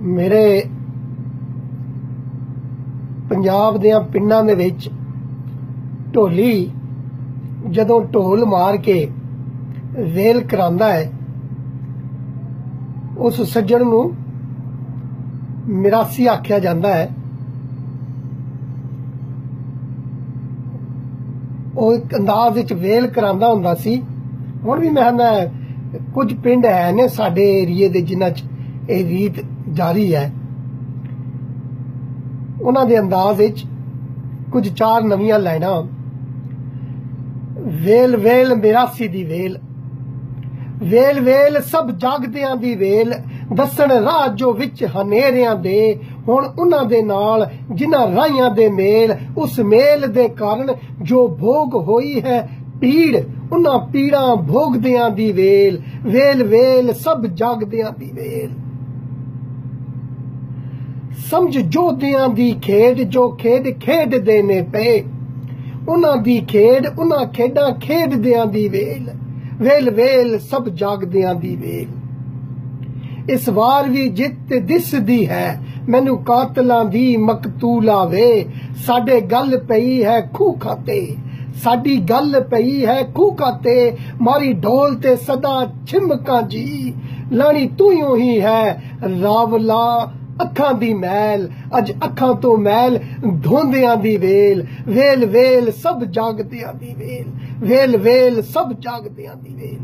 मेरे पंजाब दियां पिंडां दे विच ढोली जदों ढोल मार के वेल करांदा है, उस सज्जण नूं मिरासी आख्या जांदा है। वो एक अंदाज विच वेल करांदा हुंदा सी। हुण भी मैं कहना कुछ पिंड है ने साडे एरिए दे जिन्हां च ਇਹ ਰੀਤ जारी है। उन्हां दे अंदाज विच कुछ चार नवीं लाइना। वेल वेल मिरासी दी वेल, वेल वेल सब जागदियां दी वेल, दसण राह जो विच हनेरियां दे, हुण उन्हां दे नाल जिन्हां राहियां दे मेल, उस मेल दे कारण जो भोग होई है पीड़, उन्हां पीड़ां भोगदियां दी वेल, वेल वेल सब जागदियां दी वेल। समझ जोधियां दी खेड जो खेड खेडदे ने पे, उन्हां दी खेड उन्हां खेडां खेडदियां दी वेल, वेल वेल सब जागदियां दी वेल। इस वार भी जित दिसदी है मैनू कातलां दी मकतूला वे, साडे गल पई है खूह खाते, साडी गल पई है खूह खाते, मारी ढोल ते सदा छिमकां जी, लानी तू ही है रावला अखां दी मैल, अज अखां तो मैल धोंदियां दी वेल, वेल वेल सब जागदियां दी वेल, वेल वेल सब जागदियां दी वेल।